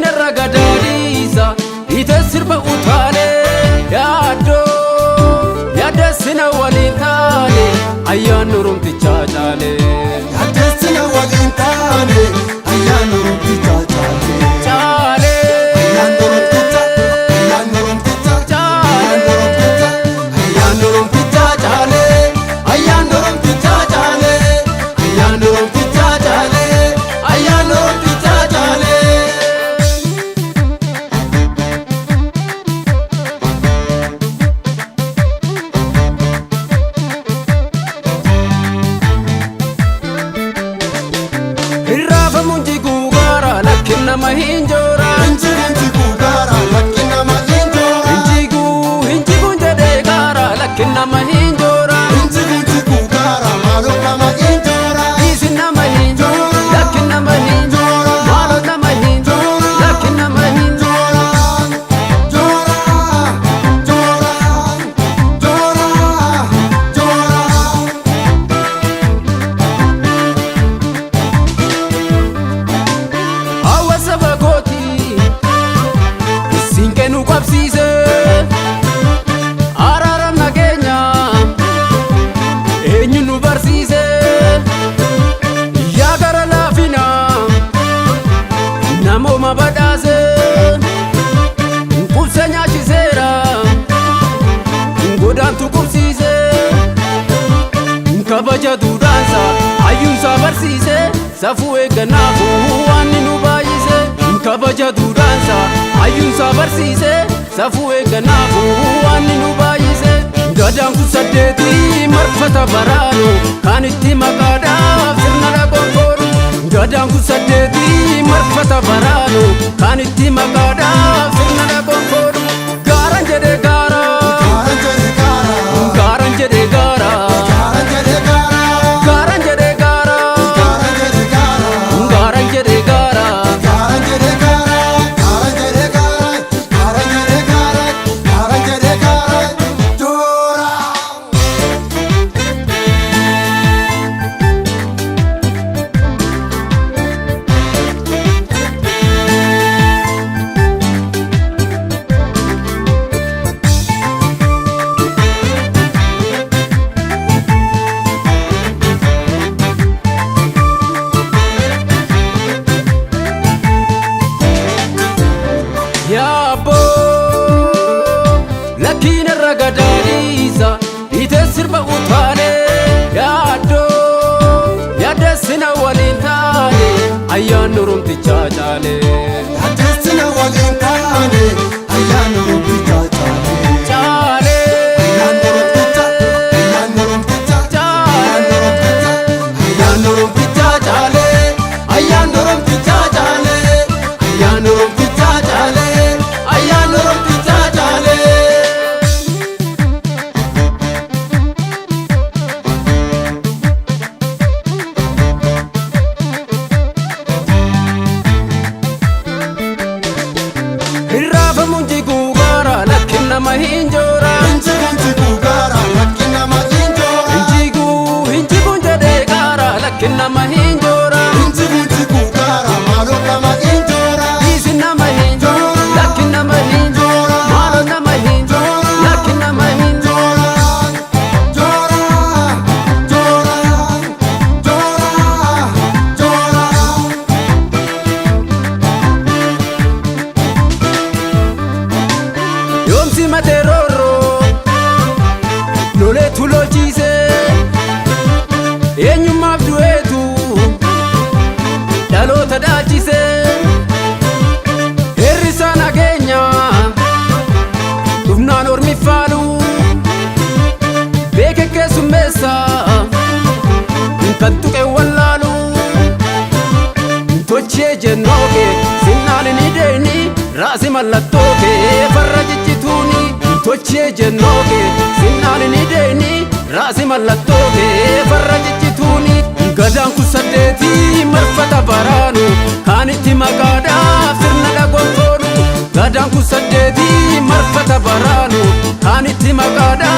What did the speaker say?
lakina ragadalisa ite sirba utale yaado yadesina walintale ayyan urumti chachale yadesina walintale ayyan urumti chachale chale ayyan urumti chachale ayyan urumti chachale ayyan urumti chachale ayyan urumti chachale Rafa munji gugara lakina mahinjora inji gugara lakina mahinjora inji gunjade gara lakina mahinjora inji gugara malona mahinjora isina mahinjora lakina mahinjora malona mahinjora lakina mahinjora jora jora jora jora awasa bagoti sinkenu kwabsise arara nagenya enyunu barsise yagara lafina namo mabadase kubsenya chisera ngodantu kubsise kabaja dudansa ayunsa barsise safue ganafu wani nubayise kabaja dudansa ayunsa barsise safue ganafu wani nubayise gadan kusadeti marfata barano kanitti magada sirna da gonforu gadan kusadeti marfata barano kanitti magada sirna da gonforu garan jede gara garan jede gara garan jede gara garan jede gara Yabo lakina ragadalisa ite sirba utale yaado yadesina walintale ayyan urumti chachale yadesina walintale ayyan urumti chachale chale ayyan urumti chachale ayyan urumti chachale ayyan urumti chachale ayyan urumti chachale Rafa munji gugara lakina mahinjora inji gugara lakina mahinjora inji gunjade gara lakina mahinjora inji gugara malona mahinjora isina mahinjora lakina mahinjora malona mahinjora lakina mahinjora jora jora jora jora yomsi materoro lole tulojise enyuma duetu dalota dachise herrisana genya dufnan ormi falu beke kesumesa kantuke wallalu tochie jenoke sinalini deni rasi malatoke farrajichituni tochie jenoke sinalini deni rasi malatoke farrajichituni gadan kusadeti marfata baranu kanitti magada sirna da gonforu gadan kusadeti marfata baranu kanitti magada